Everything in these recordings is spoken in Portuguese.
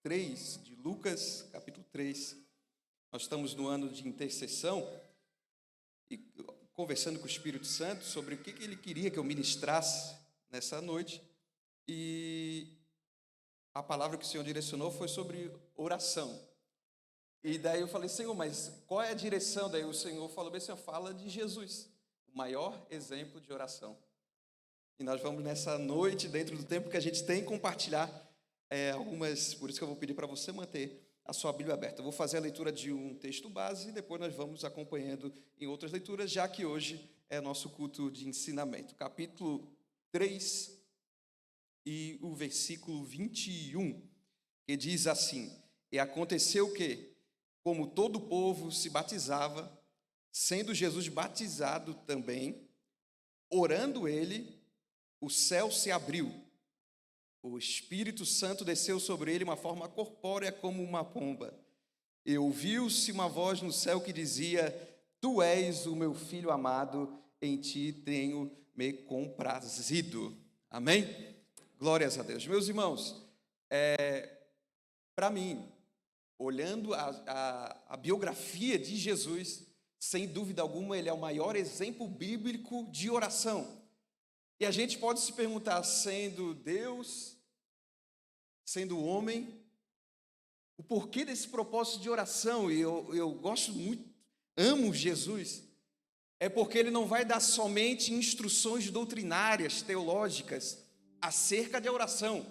3 de Lucas, capítulo 3. Nós estamos no ano de intercessão e conversando com o Espírito Santo sobre o que ele queria que eu ministrasse nessa noite. E a palavra que o Senhor direcionou foi sobre oração. E daí eu falei, Senhor, mas qual é a direção? Daí o Senhor falou bem assim, fala de Jesus, o maior exemplo de oração. E nós vamos nessa noite, dentro do tempo que a gente tem, compartilhar algumas, por isso que eu vou pedir para você manter a sua Bíblia aberta. Eu vou fazer a leitura de um texto base e depois nós vamos acompanhando em outras leituras, já que hoje é nosso culto de ensinamento. Capítulo 3 e o versículo 21, que diz assim: E aconteceu que, como todo o povo se batizava, sendo Jesus batizado também, orando ele, o céu se abriu. O Espírito Santo desceu sobre ele de uma forma corpórea como uma pomba. E ouviu-se uma voz no céu que dizia: Tu és o meu filho amado, em ti tenho me comprazido. Amém? Glórias a Deus. Meus irmãos, para mim, olhando a biografia de Jesus, sem dúvida alguma, ele é o maior exemplo bíblico de oração. E a gente pode se perguntar, sendo Deus, sendo homem, o porquê desse propósito de oração. E eu gosto muito, amo Jesus, é porque ele não vai dar somente instruções doutrinárias, teológicas, acerca de oração.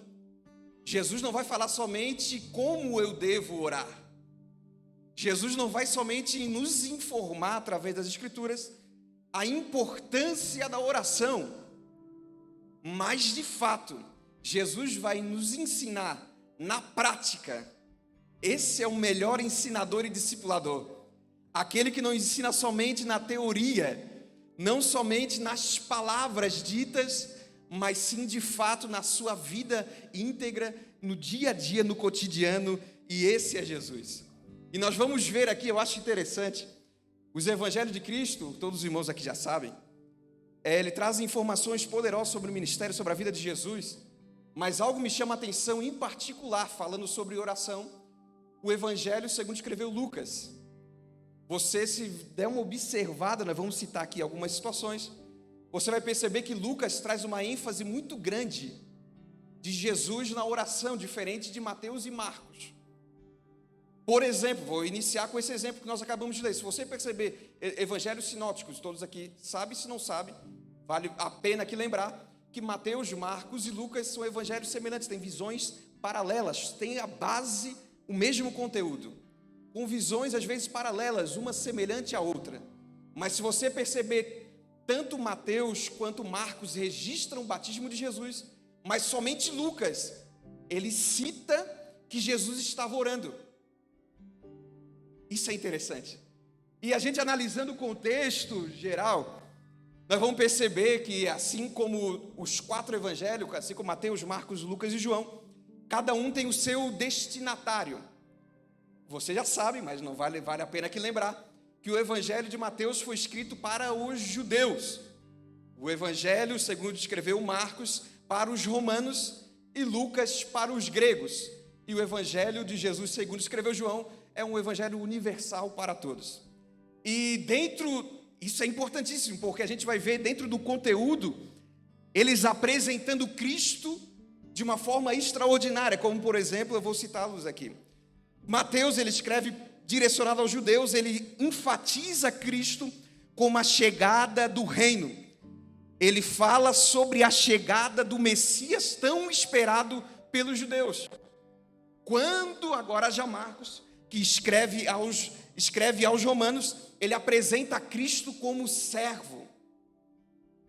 Jesus não vai falar somente como eu devo orar. Jesus não vai somente nos informar, através das Escrituras, a importância da oração. Mas, de fato, Jesus vai nos ensinar na prática. Esse é o melhor ensinador e discipulador. Aquele que não ensina somente na teoria, não somente nas palavras ditas, mas sim, de fato, na sua vida íntegra, no dia a dia, no cotidiano. E esse é Jesus. E nós vamos ver aqui, eu acho interessante, os Evangelhos de Cristo, todos os irmãos aqui já sabem, ele traz informações poderosas sobre o ministério, sobre a vida de Jesus, mas algo me chama a atenção em particular, falando sobre oração, o Evangelho segundo escreveu Lucas. Você, se der uma observada, nós vamos citar aqui algumas situações, você vai perceber que Lucas traz uma ênfase muito grande de Jesus na oração, diferente de Mateus e Marcos. Por exemplo, vou iniciar com esse exemplo que nós acabamos de ler. Se você perceber evangelhos sinóticos, todos aqui sabem, se não sabe, vale a pena aqui lembrar que Mateus, Marcos e Lucas são evangelhos semelhantes, têm visões paralelas, têm a base, o mesmo conteúdo, com visões às vezes paralelas, uma semelhante à outra. Mas se você perceber, tanto Mateus quanto Marcos registram o batismo de Jesus, mas somente Lucas, ele cita que Jesus estava orando. Isso é interessante. E a gente analisando o contexto geral, nós vamos perceber que assim como os 4 evangelhos, assim como Mateus, Marcos, Lucas e João, cada um tem o seu destinatário. Você já sabe, mas não vale a pena aqui lembrar, que o evangelho de Mateus foi escrito para os judeus. O evangelho, segundo escreveu Marcos, para os romanos e Lucas para os gregos. E o evangelho de Jesus, segundo escreveu João, é um evangelho universal para todos. E isso é importantíssimo, porque a gente vai ver dentro do conteúdo, eles apresentando Cristo de uma forma extraordinária, como por exemplo, eu vou citá-los aqui. Mateus, ele escreve direcionado aos judeus, ele enfatiza Cristo como a chegada do reino. Ele fala sobre a chegada do Messias tão esperado pelos judeus. Quando agora já Marcos, que escreve aos romanos, ele apresenta Cristo como servo.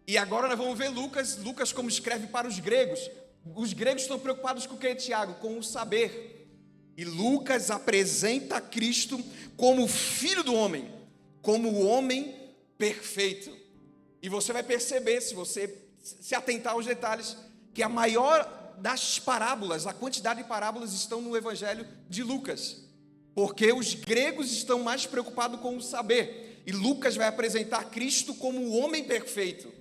E agora nós vamos ver Lucas como escreve para os gregos. Os gregos estão preocupados com o que, Tiago? Com o saber. E Lucas apresenta Cristo como filho do homem, como o homem perfeito. E você vai perceber, se você se atentar aos detalhes, que a maior das parábolas, a quantidade de parábolas estão no evangelho de Lucas. Porque os gregos estão mais preocupados com o saber. E Lucas vai apresentar Cristo como o homem perfeito.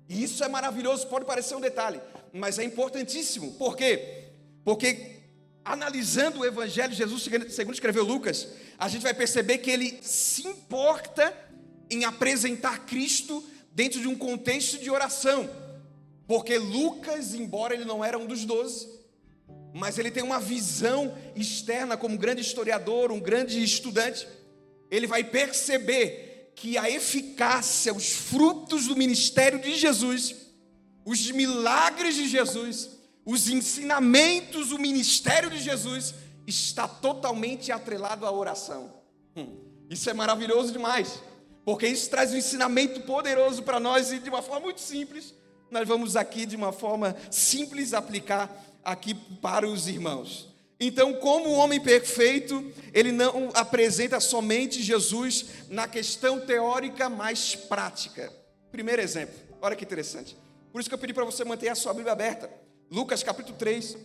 E isso é maravilhoso, pode parecer um detalhe, mas é importantíssimo. Por quê? Porque analisando o Evangelho de Jesus, segundo escreveu Lucas, a gente vai perceber que ele se importa em apresentar Cristo dentro de um contexto de oração. Porque Lucas, embora ele não era um dos 12, mas ele tem uma visão externa como um grande historiador, um grande estudante, ele vai perceber que a eficácia, os frutos do ministério de Jesus, os milagres de Jesus, os ensinamentos, o ministério de Jesus está totalmente atrelado à oração. Isso é maravilhoso demais, porque isso traz um ensinamento poderoso para nós e de uma forma muito simples, nós vamos aqui de uma forma simples aplicar aqui para os irmãos. Então, como o homem perfeito, ele não apresenta somente Jesus na questão teórica, mas prática. Primeiro exemplo, olha que interessante. Por isso que eu pedi para você manter a sua Bíblia aberta. Lucas capítulo 3,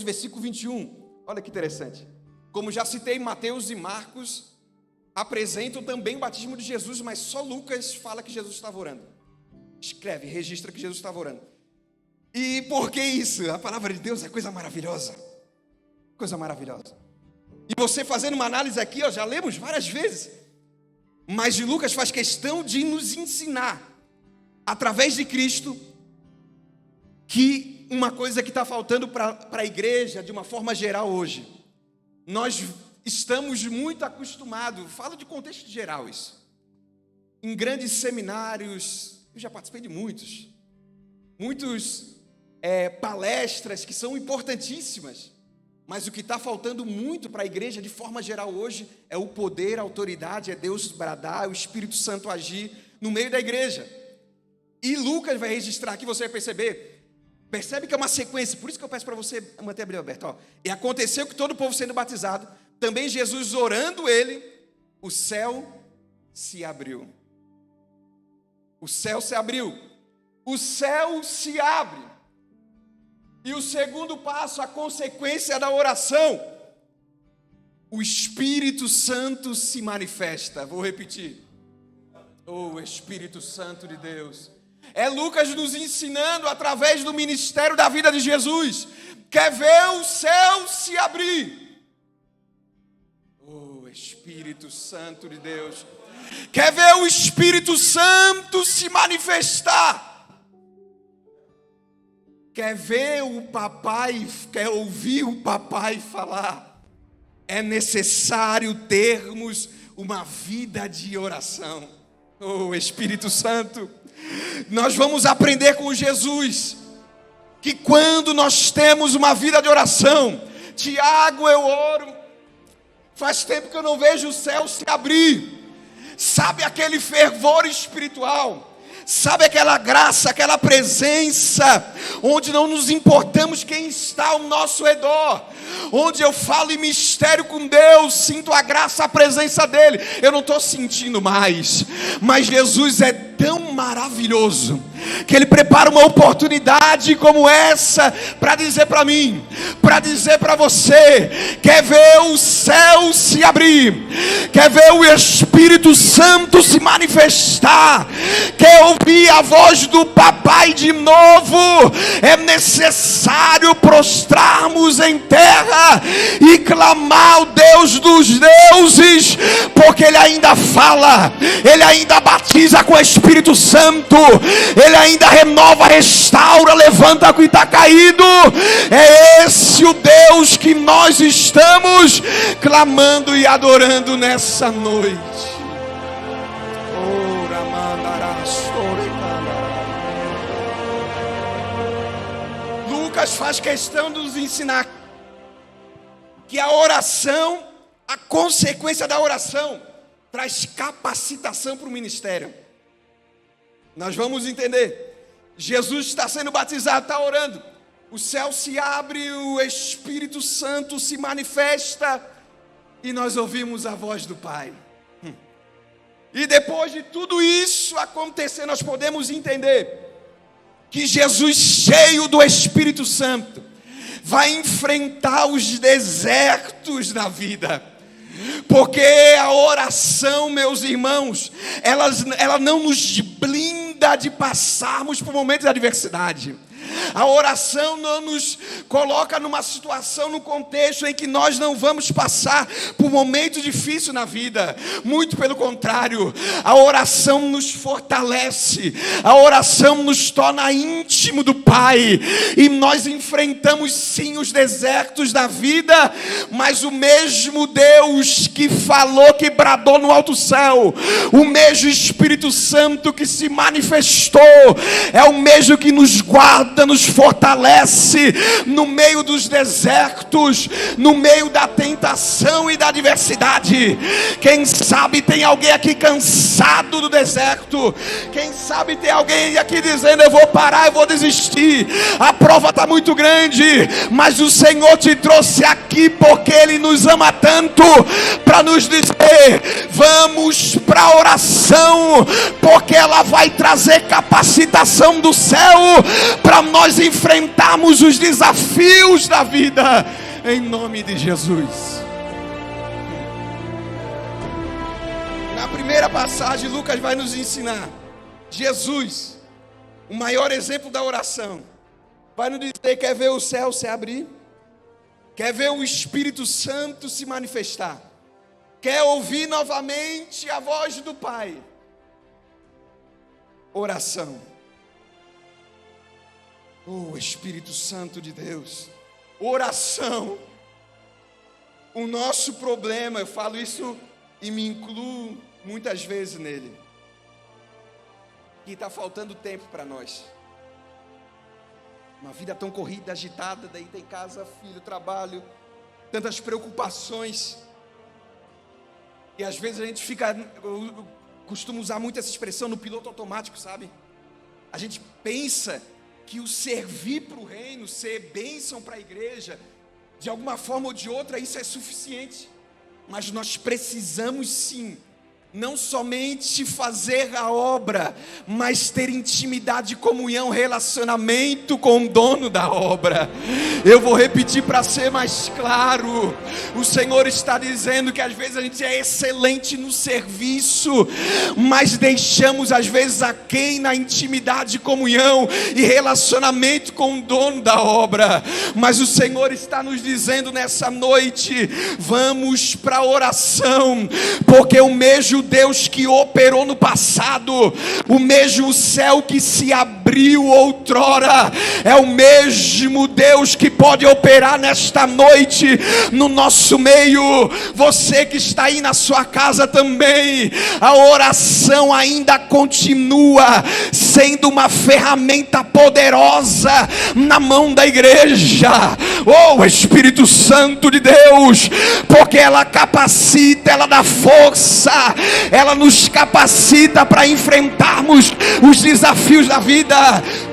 versículo 21. Olha que interessante. Como já citei, Mateus e Marcos apresentam também o batismo de Jesus, mas só Lucas fala que Jesus estava orando. Escreve, registra que Jesus estava orando. E por que isso? A palavra de Deus é coisa maravilhosa. Coisa maravilhosa. E você fazendo uma análise aqui, já lemos várias vezes. Mas Lucas faz questão de nos ensinar, através de Cristo, que uma coisa que está faltando para a igreja, de uma forma geral hoje, nós estamos muito acostumados, falo de contexto geral isso, em grandes seminários, eu já participei de muitos palestras que são importantíssimas, mas o que está faltando muito para a igreja de forma geral hoje é o poder, a autoridade, é Deus bradar, o Espírito Santo agir no meio da igreja. E Lucas vai registrar aqui, você vai percebe que é uma sequência, por isso que eu peço para você manter a Bíblia aberta. E aconteceu que todo o povo sendo batizado, também Jesus orando ele, o céu se abriu. O céu se abriu. O céu se abre. E o segundo passo, a consequência da oração, o Espírito Santo se manifesta. Vou repetir. Oh, Espírito Santo de Deus. É Lucas nos ensinando através do ministério da vida de Jesus. Quer ver o céu se abrir? Oh, Espírito Santo de Deus. Quer ver o Espírito Santo se manifestar? Quer ver o papai, quer ouvir o papai falar? É necessário termos uma vida de oração. Oh, Espírito Santo. Nós vamos aprender com Jesus que quando nós temos uma vida de oração, Tiago, eu oro, faz tempo que eu não vejo o céu se abrir. Sabe aquele fervor espiritual? Sabe aquela graça, aquela presença, onde não nos importamos quem está ao nosso redor, onde eu falo em mistério com Deus, sinto a graça, a presença dEle, eu não estou sentindo mais, mas Jesus é tão maravilhoso, que Ele prepara uma oportunidade como essa, para dizer para mim, para dizer para você, quer ver o céu se abrir, quer ver o Espírito Santo se manifestar, quer ouvir a voz do papai de novo, é necessário prostrarmos em terra, e clamar ao Deus dos deuses, porque Ele ainda fala, Ele ainda batiza com o Espírito Santo, Ele ainda renova, restaura, levanta o que está caído. É esse o Deus que nós estamos clamando e adorando nessa noite. Lucas faz questão de nos ensinar que a oração, a consequência da oração, traz capacitação para o ministério. Nós vamos entender. Jesus está sendo batizado, está orando. O céu se abre, o Espírito Santo se manifesta e nós ouvimos a voz do Pai. E depois de tudo isso acontecer, nós podemos entender que Jesus, cheio do Espírito Santo, vai enfrentar os desertos da vida. Porque a oração, meus irmãos, ela não nos blinda de passarmos por momentos de adversidade. A oração não nos coloca numa situação, num contexto em que nós não vamos passar por momentos difíceis na vida. Muito pelo contrário, a oração nos fortalece, a oração nos torna íntimo do Pai. E nós enfrentamos sim os desertos da vida, mas o mesmo Deus que falou, que bradou no alto céu, o mesmo Espírito Santo que se manifestou, é o mesmo que nos guarda, nos fortalece no meio dos desertos, no meio da tentação e da adversidade. Quem sabe tem alguém aqui cansado do deserto, quem sabe tem alguém aqui dizendo: eu vou parar, eu vou desistir, a prova está muito grande, mas o Senhor te trouxe aqui porque Ele nos ama tanto, para nos dizer: vamos para a oração, porque ela vai trazer capacitação do céu para nós enfrentarmos os desafios da vida, em nome de Jesus. Na primeira passagem, Lucas vai nos ensinar, Jesus, o maior exemplo da oração, vai nos dizer: quer ver o céu se abrir? Quer ver o Espírito Santo se manifestar? Quer ouvir novamente a voz do Pai? Oração. Oh, Espírito Santo de Deus, oração. O nosso problema, eu falo isso e me incluo muitas vezes nele, que está faltando tempo para nós. Uma vida tão corrida, agitada, daí tem casa, filho, trabalho, tantas preocupações. E às vezes a gente fica, eu costumo usar muito essa expressão, no piloto automático, sabe? A gente pensa que o servir para o reino, ser bênção para a igreja, de alguma forma ou de outra, isso é suficiente. Mas nós precisamos sim, não somente fazer a obra, mas ter intimidade, comunhão, relacionamento com o dono da obra. Eu vou repetir para ser mais claro. O Senhor está dizendo que às vezes a gente é excelente no serviço, mas deixamos às vezes aquém na intimidade, comunhão e relacionamento com o dono da obra. Mas o Senhor está nos dizendo nessa noite: vamos para a oração, porque o mesmo Deus que operou no passado, o mesmo céu que se abriu outrora, é o mesmo Deus que pode operar nesta noite no nosso meio. Você que está aí na sua casa também, a oração ainda continua sendo uma ferramenta poderosa na mão da igreja. Oh, Espírito Santo de Deus, porque ela capacita, ela dá força, ela nos capacita para enfrentarmos os desafios da vida.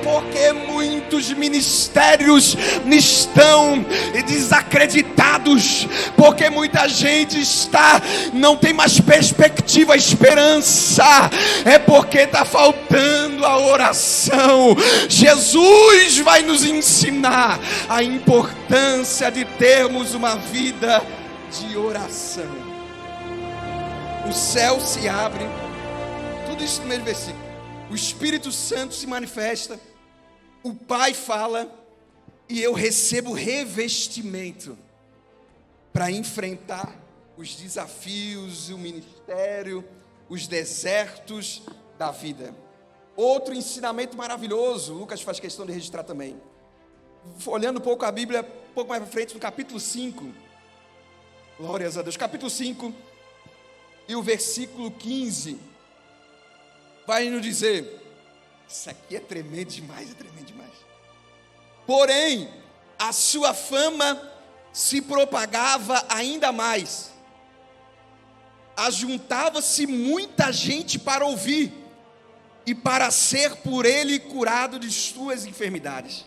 Porque muitos ministérios estão desacreditados, porque muita gente não tem mais perspectiva, esperança, é porque está faltando a oração. Jesus vai nos ensinar a importância de termos uma vida de oração. O céu se abre, tudo isso no mesmo versículo. O Espírito Santo se manifesta, o Pai fala, e eu recebo revestimento para enfrentar os desafios, o ministério, os desertos da vida. Outro ensinamento maravilhoso, Lucas faz questão de registrar também. Olhando um pouco a Bíblia, um pouco mais para frente, no capítulo 5, glórias a Deus, capítulo 5, e o versículo 15, vai nos dizer, isso aqui é tremendo demais, porém, a sua fama se propagava ainda mais, ajuntava-se muita gente para ouvir, e para ser por ele curado de suas enfermidades.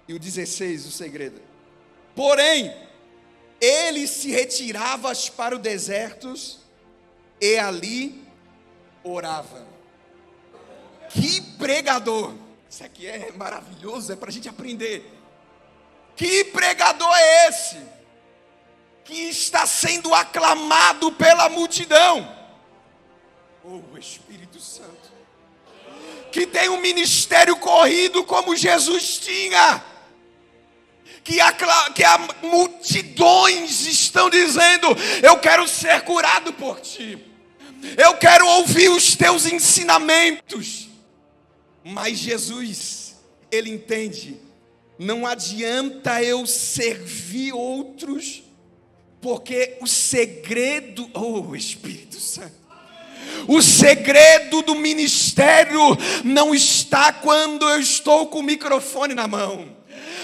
E o 16, o segredo. Porém, ele se retirava para os desertos, e ali orava. Que pregador! Isso aqui é maravilhoso, é para a gente aprender. Que pregador é esse? Que está sendo aclamado pela multidão. Oh, Espírito Santo. que tem um ministério corrido como Jesus tinha, que multidões estão dizendo: eu quero ser curado por ti, eu quero ouvir os teus ensinamentos. Mas Jesus, ele entende, não adianta eu servir outros, porque o segredo, oh Espírito Santo, o segredo do ministério não está quando eu estou com o microfone na mão.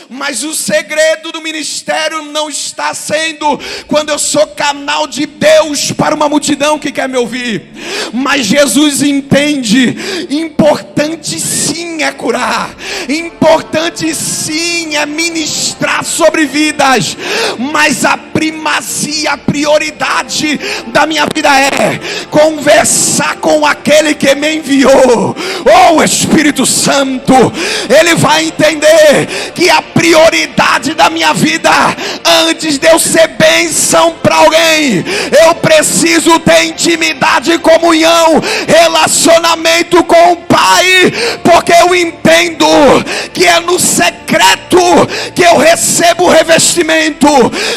Mas o segredo do ministério não está sendo quando eu sou canal de Deus para uma multidão que quer me ouvir. Mas Jesus entende, importante sim é curar, importante sim é ministrar sobre vidas, mas a primazia, a prioridade da minha vida é conversar com aquele que me enviou. Oh Espírito Santo, ele vai entender que a prioridade da minha vida, antes de eu ser bênção para alguém, eu preciso ter intimidade, comunhão, relacionamento com o Pai, porque eu entendo que é no secreto que eu recebo o revestimento,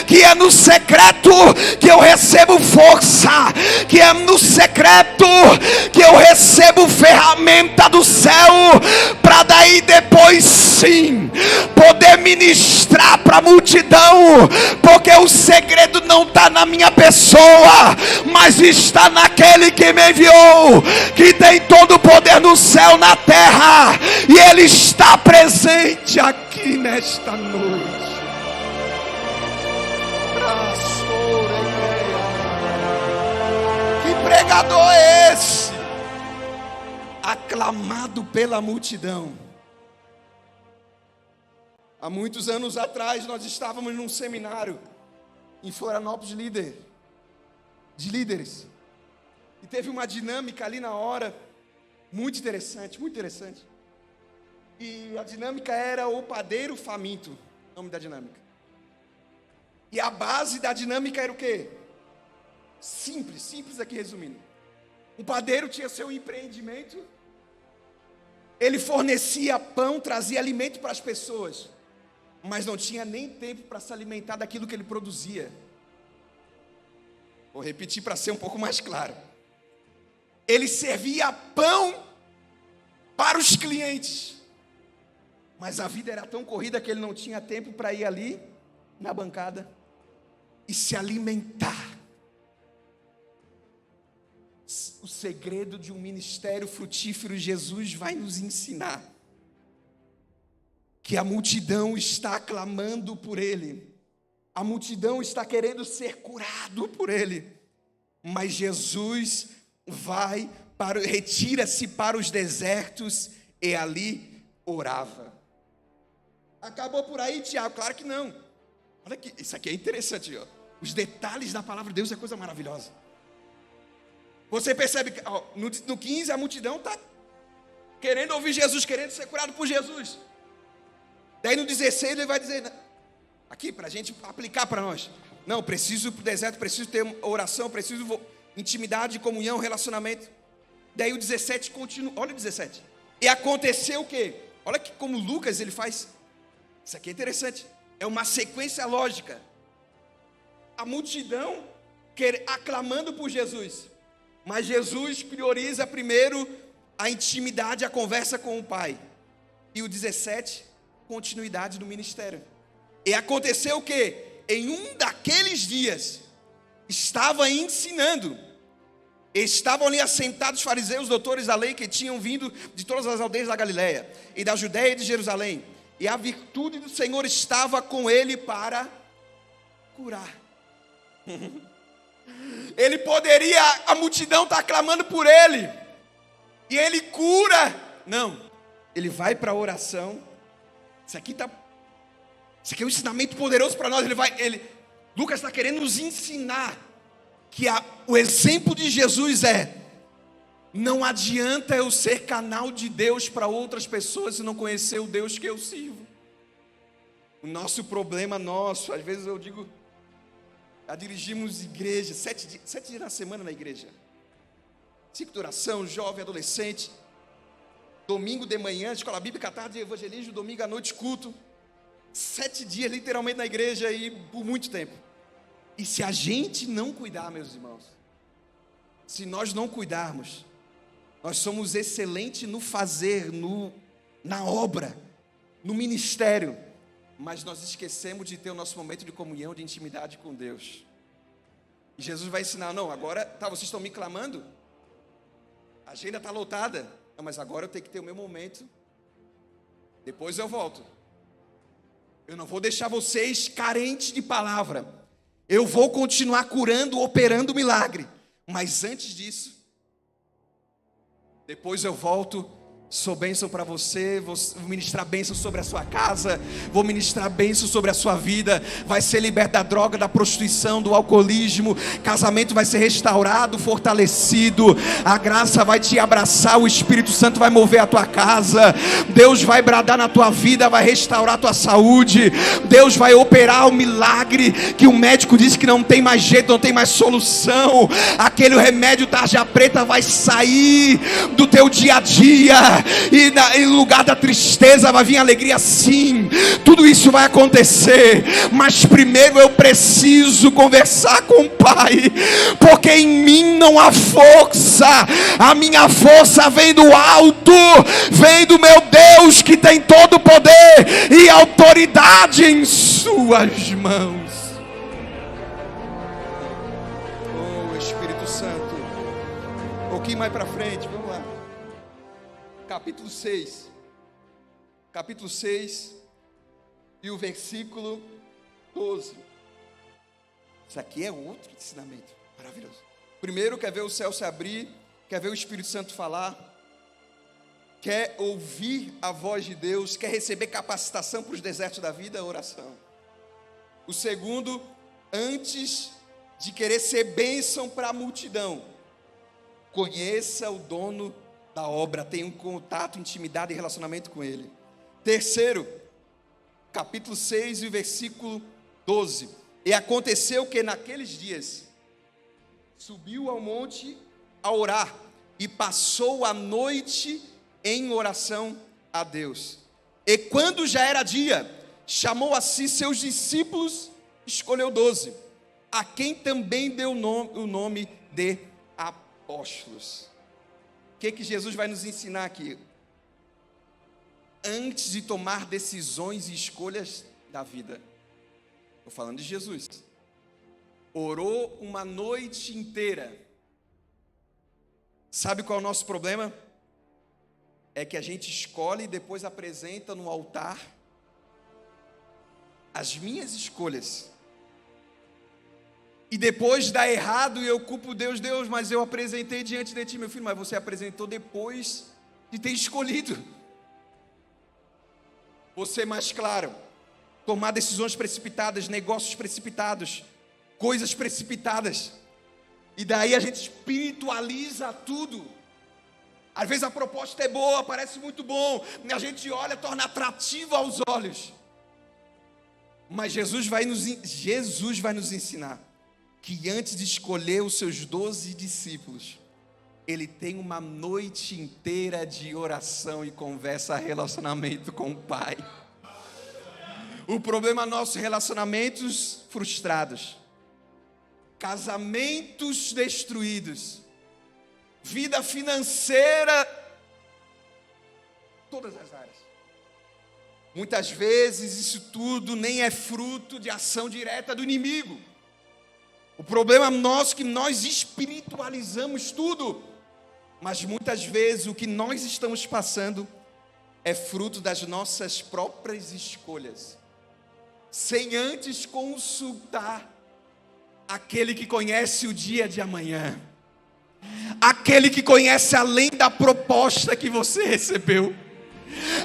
que é no secreto que eu recebo força, que é no secreto que eu recebo ferramenta do céu, para daí depois sim poder ministrar para a multidão, porque o segredo não está na minha pessoa, mas está naquele que me enviou, que tem todo o poder no céu, na terra, e ele está presente aqui nesta noite. Que pregador é esse? Aclamado pela multidão. Há muitos anos atrás, nós estávamos num seminário em Florianópolis de líderes. E teve uma dinâmica ali na hora, muito interessante, muito interessante. E a dinâmica era o padeiro faminto, nome da dinâmica. E a base da dinâmica era o quê? Simples aqui resumindo. O padeiro tinha seu empreendimento, ele fornecia pão, trazia alimento para as pessoas, mas não tinha nem tempo para se alimentar daquilo que ele produzia. Vou repetir para ser um pouco mais claro. Ele servia pão para os clientes, mas a vida era tão corrida que ele não tinha tempo para ir ali na bancada e se alimentar. O segredo de um ministério frutífero, Jesus vai nos ensinar que a multidão está clamando por ele, a multidão está querendo ser curado por ele, mas Jesus retira-se para os desertos e ali orava. Acabou por aí, Tiago? Claro que não. Olha que isso aqui é interessante, ó. Os detalhes da palavra de Deus é coisa maravilhosa. Você percebe que no 15 a multidão está querendo ouvir Jesus, querendo ser curado por Jesus. Daí no 16 ele vai dizer, aqui para a gente aplicar para nós, não, preciso ir para o deserto, preciso ter oração, preciso intimidade, comunhão, relacionamento. Daí o 17 continua, olha o 17. E aconteceu o quê? Olha que como Lucas ele faz, isso aqui é interessante, é uma sequência lógica. A multidão aclamando por Jesus, mas Jesus prioriza primeiro a intimidade, a conversa com o Pai. E o 17, continuidade do ministério. E aconteceu o quê? Em um daqueles dias, estava ensinando. Estavam ali assentados fariseus, doutores da lei, que tinham vindo de todas as aldeias da Galileia, e da Judeia e de Jerusalém. E a virtude do Senhor estava com ele para curar. Ele poderia, a multidão está clamando por ele, e ele cura. Não, ele vai para a oração. Isso aqui é um ensinamento poderoso para nós. Lucas está querendo nos ensinar que o exemplo de Jesus não adianta eu ser canal de Deus para outras pessoas se não conhecer o Deus que eu sirvo. O nosso problema, às vezes eu digo, já dirigimos igreja, 7 dias na semana na igreja, ciclo de oração, jovem, adolescente, domingo de manhã, escola bíblica, tarde, evangelismo, domingo à noite, culto. 7 dias literalmente na igreja e por muito tempo. E se a gente não cuidar, meus irmãos, se nós não cuidarmos, nós somos excelentes no fazer, na obra, no ministério, mas nós esquecemos de ter o nosso momento de comunhão, de intimidade com Deus. E Jesus vai ensinar, não, agora, vocês estão me clamando, a agenda está lotada, não, mas agora eu tenho que ter o meu momento, depois eu volto. Eu não vou deixar vocês carentes de palavra, eu vou continuar curando, operando milagre, mas antes disso, depois eu volto. Sou bênção para você, vou ministrar bênção sobre a sua casa, vou ministrar bênção sobre a sua vida, vai ser liberto da droga, da prostituição, do alcoolismo, casamento vai ser restaurado, fortalecido, a graça vai te abraçar, o Espírito Santo vai mover a tua casa, Deus vai bradar na tua vida, vai restaurar a tua saúde, Deus vai operar o milagre que o médico disse que não tem mais jeito, não tem mais solução, aquele remédio tarja preta vai sair do teu dia a dia, e em lugar da tristeza vai vir alegria, sim, tudo isso vai acontecer, mas primeiro eu preciso conversar com o Pai, porque em mim não há força, a minha força vem do alto, vem do meu Deus que tem todo o poder e autoridade em suas mãos. Oh Espírito Santo, um pouquinho mais para frente, vamos lá. Capítulo 6 e o versículo 12. Isso aqui é outro ensinamento maravilhoso. Primeiro, quer ver o céu se abrir, quer ver o Espírito Santo falar, quer ouvir a voz de Deus, quer receber capacitação para os desertos da vida, oração. O segundo, antes de querer ser bênção para a multidão, conheça o dono da obra, tenha um contato, intimidade e relacionamento com ele. Terceiro, capítulo 6 e o versículo 12. E aconteceu que naqueles dias subiu ao monte a orar e passou a noite em oração a Deus. E quando já era dia, chamou a si seus discípulos, escolheu 12, a quem também deu o nome de apóstolos. O que Jesus vai nos ensinar aqui? Antes de tomar decisões e escolhas da vida, estou falando de Jesus, orou uma noite inteira. Sabe qual é o nosso problema? É que a gente escolhe e depois apresenta no altar as minhas escolhas. E depois dá errado e eu culpo Deus, mas eu apresentei diante de ti, meu filho, mas você apresentou depois de ter escolhido. Você mais claro, tomar decisões precipitadas, negócios precipitados, coisas precipitadas. E daí a gente espiritualiza tudo. Às vezes a proposta é boa, parece muito bom, a gente olha, torna atrativo aos olhos. Mas Jesus vai nos ensinar que antes de escolher os seus 12 discípulos, ele tem uma noite inteira de oração e conversa, relacionamento com o Pai. O problema é nossos relacionamentos frustrados, casamentos destruídos, vida financeira, todas as áreas. Muitas vezes isso tudo nem é fruto de ação direta do inimigo. O problema nosso é que nós espiritualizamos tudo, mas muitas vezes o que nós estamos passando é fruto das nossas próprias escolhas, sem antes consultar aquele que conhece o dia de amanhã, aquele que conhece além da proposta que você recebeu,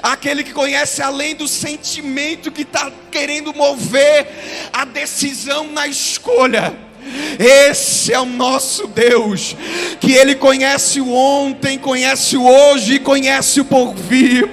aquele que conhece além do sentimento que está querendo mover a decisão na escolha. Esse é o nosso Deus, que Ele conhece o ontem, conhece o hoje, conhece o porvir.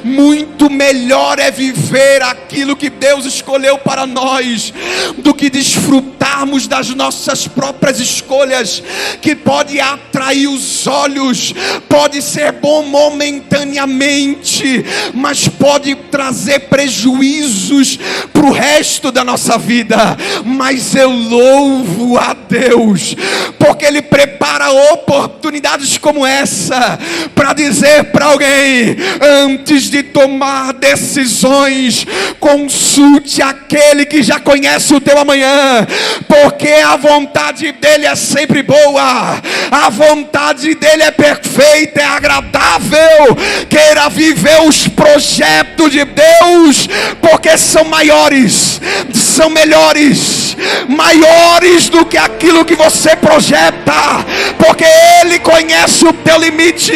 Muito melhor é viver aquilo que Deus escolheu para nós, do que desfrutarmos das nossas próprias escolhas, que pode atrair os olhos, pode ser bom momentaneamente, mas pode trazer prejuízos para o resto da nossa vida. Mas eu louvo a Deus, porque Ele prepara oportunidades como essa, para dizer para alguém: antes de tomar decisões, consulte aquele que já conhece o teu amanhã, porque a vontade dele é sempre boa, a vontade dele é perfeita, é agradável. Queira viver os projetos de Deus, porque são maiores, são melhores, maiores do que aquilo que você projeta, porque Ele conhece o teu limite,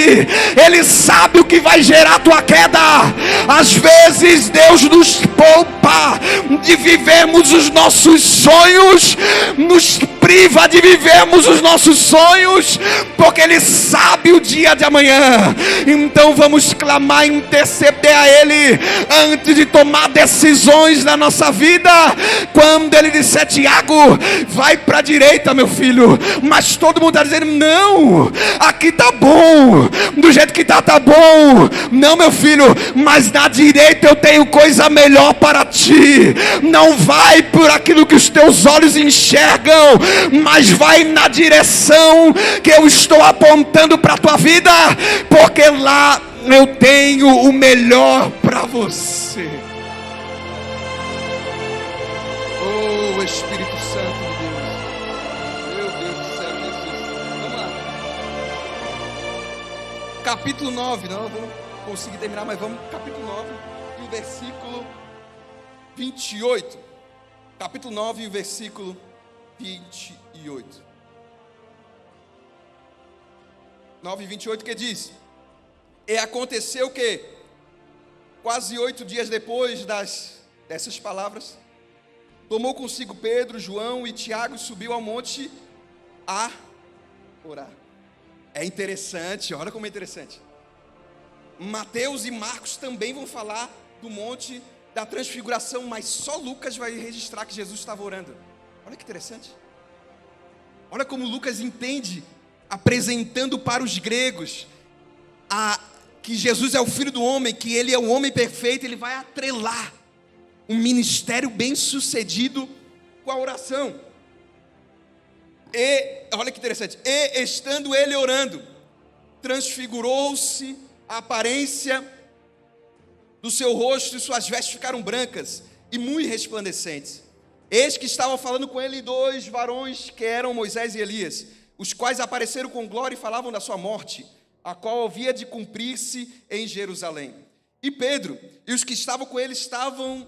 Ele sabe o que vai gerar a tua queda. Às vezes Deus nos poupa de vivermos os nossos sonhos, nos priva de vivermos os nossos sonhos, porque Ele sabe o dia de amanhã. Então vamos clamar, interceder a Ele antes de tomar decisões na nossa vida. Quando Ele disser: Tiago, vai para a direita, meu filho, mas todo mundo está dizendo: não, aqui está bom, do jeito que está bom. Não, meu filho, mas na direita eu tenho coisa melhor para ti. Não vai por aquilo que os teus olhos enxergam, mas vai na direção que eu estou apontando para a tua vida, porque lá eu tenho o melhor para você. Oh, Espírito Santo de Deus, meu Deus do céu, Jesus. Vamos lá. Capítulo 9, não vamos conseguir terminar, mas vamos, capítulo 9, e o versículo 28. Capítulo 9 e o versículo 28. 9:28, que diz: e aconteceu que, quase 8 dias depois dessas palavras, tomou consigo Pedro, João e Tiago e subiu ao monte a orar. É interessante, olha como é interessante. Mateus e Marcos também vão falar do monte da transfiguração, mas só Lucas vai registrar que Jesus estava orando. Olha que interessante. Olha como Lucas entende, apresentando para os gregos que Jesus é o Filho do Homem, que Ele é o homem perfeito. Ele vai atrelar um ministério bem sucedido com a oração. E olha que interessante. E estando Ele orando, transfigurou-se a aparência do seu rosto, e suas vestes ficaram brancas e muito resplandecentes. Eis que estavam falando com ele 2 varões, que eram Moisés e Elias, os quais apareceram com glória e falavam da sua morte, a qual havia de cumprir-se em Jerusalém. E Pedro e os que estavam com ele estavam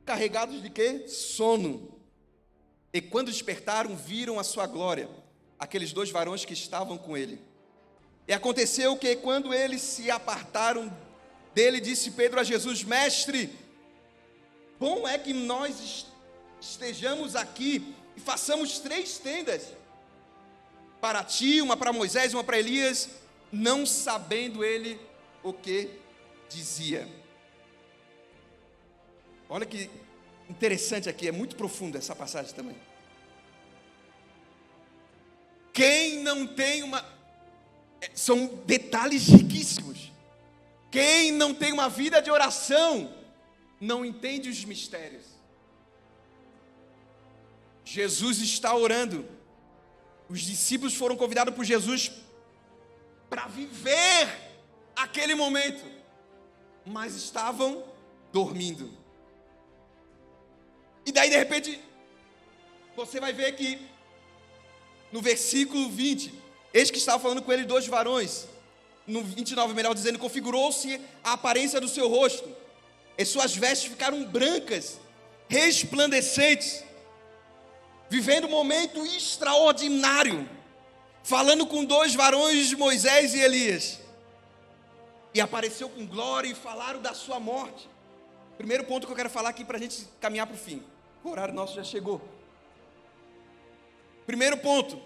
carregados de quê? Sono. E quando despertaram, viram a sua glória, aqueles 2 varões que estavam com ele. E aconteceu que, quando eles se apartaram dele, disse Pedro a Jesus: Mestre, bom é que nós estejamos aqui e façamos 3 tendas, para ti, uma para Moisés e uma para Elias, não sabendo ele o que dizia. Olha que interessante aqui, é muito profunda essa passagem também. Quem não tem são detalhes riquíssimos. Quem não tem uma vida de oração não entende os mistérios. Jesus está orando. Os discípulos foram convidados por Jesus para viver aquele momento, mas estavam dormindo. E daí, de repente, você vai ver que no versículo 20, eis que estava falando com ele 2 varões, no 29, melhor dizendo, configurou-se a aparência do seu rosto, e suas vestes ficaram brancas, resplandecentes, vivendo um momento extraordinário, falando com 2 varões, Moisés e Elias, e apareceu com glória e falaram da sua morte. Primeiro ponto que eu quero falar aqui para a gente caminhar para o fim, o horário nosso já chegou. Primeiro ponto: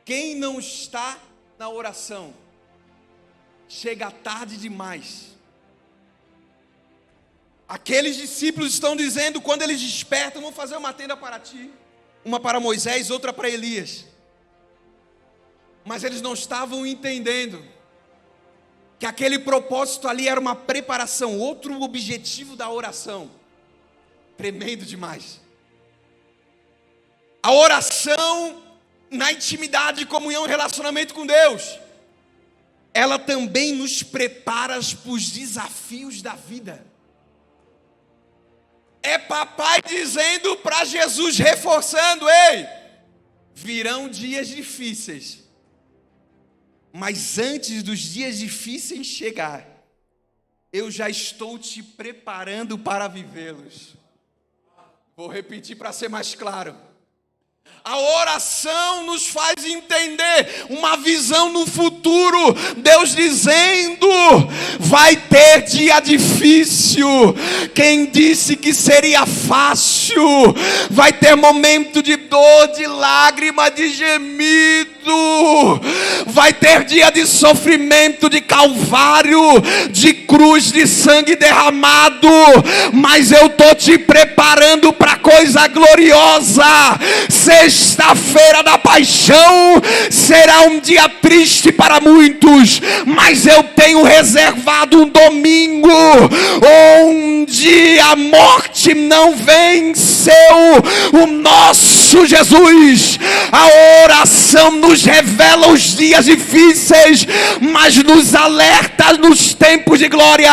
quem não está na oração chega tarde demais Aqueles discípulos estão dizendo, quando eles despertam, vão fazer uma tenda para ti, uma para Moisés, outra para Elias. Mas eles não estavam entendendo que aquele propósito ali era uma preparação, outro objetivo da oração. Tremendo demais. A oração na intimidade, comunhão e relacionamento com Deus, ela também nos prepara para os desafios da vida. É papai dizendo para Jesus, reforçando: ei, virão dias difíceis, mas antes dos dias difíceis chegar, eu já estou te preparando para vivê-los. Vou repetir para ser mais claro. A oração nos faz entender uma visão no futuro. Deus dizendo: vai ter dia difícil. Quem disse que seria fácil? Vai ter momento de dor, de lágrima, de gemido. Vai ter dia de sofrimento, de calvário, de cruz, de sangue derramado. Mas eu estou te preparando para coisa gloriosa. Sexta-feira da paixão será um dia triste para muitos, mas eu tenho reservado um domingo onde a morte não venceu o nosso Jesus. A oração nos revela os dias difíceis, mas nos alerta nos tempos de glória.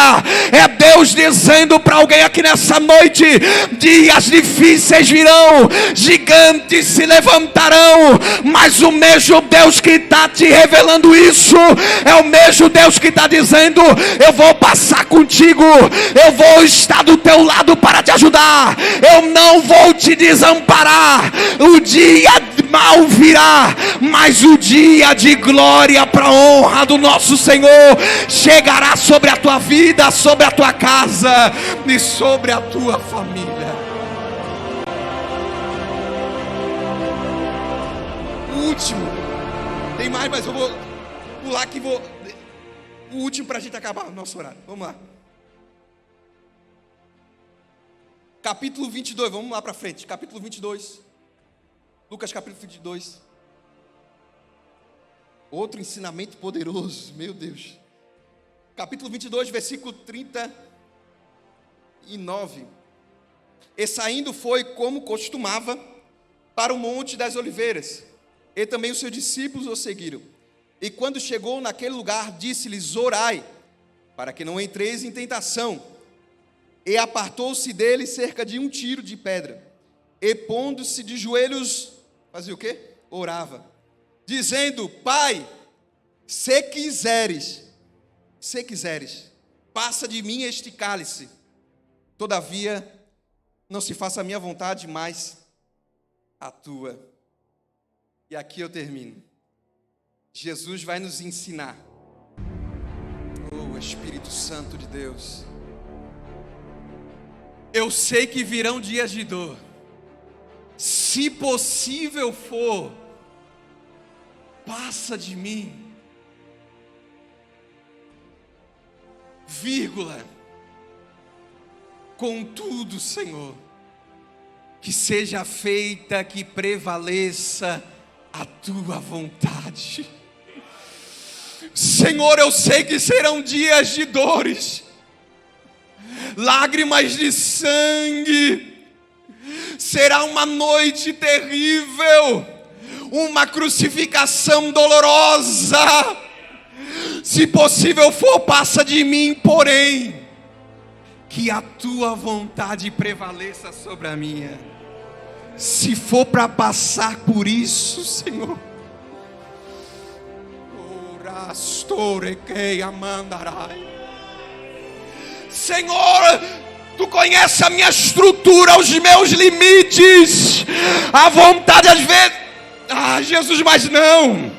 É Deus dizendo para alguém aqui nessa noite: dias difíceis virão, gigantes se levantarão, mas o mesmo Deus que está te revelando isso é o mesmo Deus que está dizendo: eu vou passar contigo, eu vou estar do teu lado para te ajudar, eu não vou te desamparar. O dia mal virá, mas o dia de glória para a honra do nosso Senhor chegará sobre a tua vida, sobre a tua casa e sobre a tua família. O último, tem mais, mas eu vou pular aqui, o último para a gente acabar o nosso horário. Vamos lá. Capítulo 22, vamos lá para frente. Capítulo 22. Lucas capítulo 22. Outro ensinamento poderoso, meu Deus. Capítulo 22, versículo 39. E saindo foi, como costumava, para o Monte das Oliveiras. E também os seus discípulos o seguiram. E quando chegou naquele lugar, disse-lhes: orai, para que não entreis em tentação. E apartou-se dele cerca de 1 tiro de pedra. E pondo-se de joelhos, fazia o quê? Orava, dizendo: Pai, se quiseres, passa de mim este cálice. Todavia, não se faça a minha vontade, mas a tua. E aqui eu termino. Jesus vai nos ensinar. Oh, Espírito Santo de Deus. Eu sei que virão dias de dor. Se possível for, passa de mim. Vírgula. Contudo, Senhor, que seja feita, que prevaleça a tua vontade. Senhor, eu sei que serão dias de dores, lágrimas de sangue, será uma noite terrível, uma crucificação dolorosa. Se possível for, passa de mim, porém, que a tua vontade prevaleça sobre a minha. Se for para passar por isso, Senhor, Senhor, tu conheces a minha estrutura, os meus limites, a vontade às vezes, Jesus, mas não,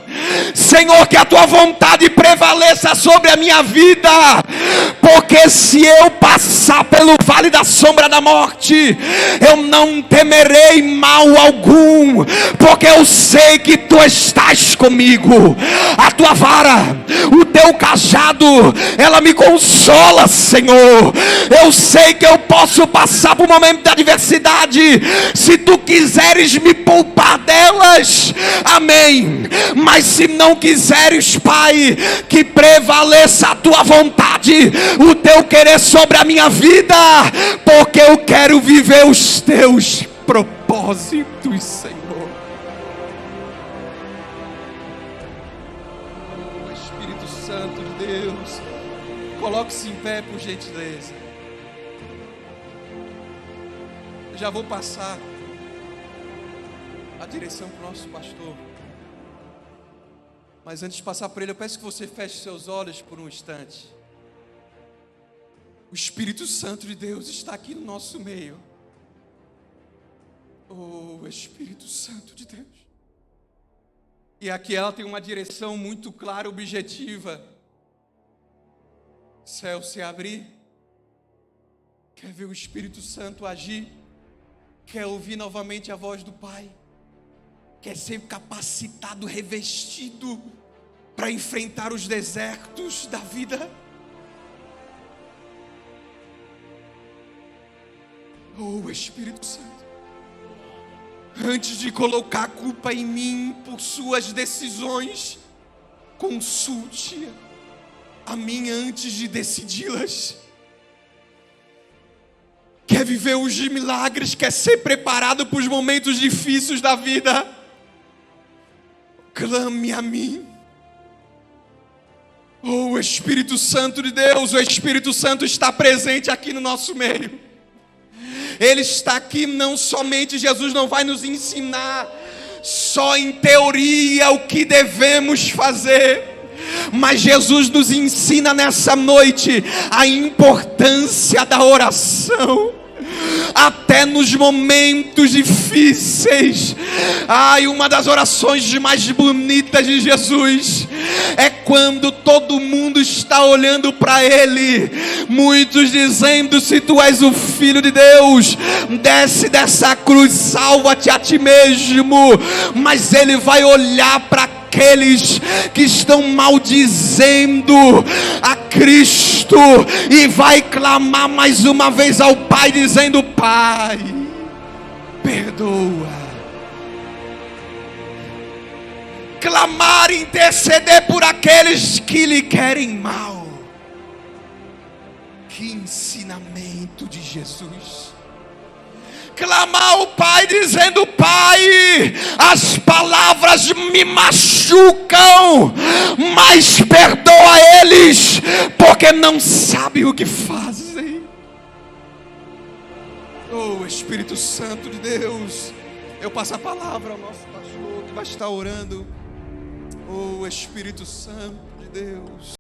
Senhor, que a tua vontade prevaleça sobre a minha vida, porque se eu passar passar pelo vale da sombra da morte, eu não temerei mal algum, porque eu sei que tu estás comigo. A tua vara, o teu cajado, ela me consola, Senhor. Eu sei que eu posso passar por um momento de adversidade, se tu quiseres me poupar delas, amém. Mas se não quiseres, Pai, que prevaleça a tua vontade, o teu querer sobre a minha vida, porque eu quero viver os teus propósitos, Senhor. O Espírito Santo de Deus, coloque-se em pé, por gentileza. Eu já vou passar a direção para o nosso pastor. Mas antes de passar para ele, eu peço que você feche seus olhos por um instante. O Espírito Santo de Deus está aqui no nosso meio. Oh, Espírito Santo de Deus. E aqui ela tem uma direção muito clara, objetiva. Céu se abrir. Quer ver o Espírito Santo agir? Quer ouvir novamente a voz do Pai? Quer ser capacitado, revestido para enfrentar os desertos da vida? Oh, Espírito Santo, antes de colocar a culpa em mim por suas decisões, consulte a mim antes de decidi-las. Quer viver os milagres, quer ser preparado para os momentos difíceis da vida? Clame a mim. Oh, Espírito Santo de Deus, o Espírito Santo está presente aqui no nosso meio. Ele está aqui, não somente Jesus não vai nos ensinar só em teoria o que devemos fazer, mas Jesus nos ensina nessa noite a importância da oração. Até nos momentos difíceis. E uma das orações mais bonitas de Jesus é quando todo mundo está olhando para Ele, muitos dizendo: se tu és o Filho de Deus, desce dessa cruz, salva-te a ti mesmo. Mas Ele vai olhar para aqueles que estão maldizendo a Cristo e vai clamar mais uma vez ao Pai, dizendo: Pai, perdoa. Clamar, interceder por aqueles que lhe querem mal. Que ensinamento de Jesus. Clamar ao Pai dizendo: Pai, as palavras me machucam, mas perdoa eles, porque não sabem o que fazem. Oh, Espírito Santo de Deus, eu passo a palavra ao nosso pastor que vai estar orando. Oh, Espírito Santo de Deus.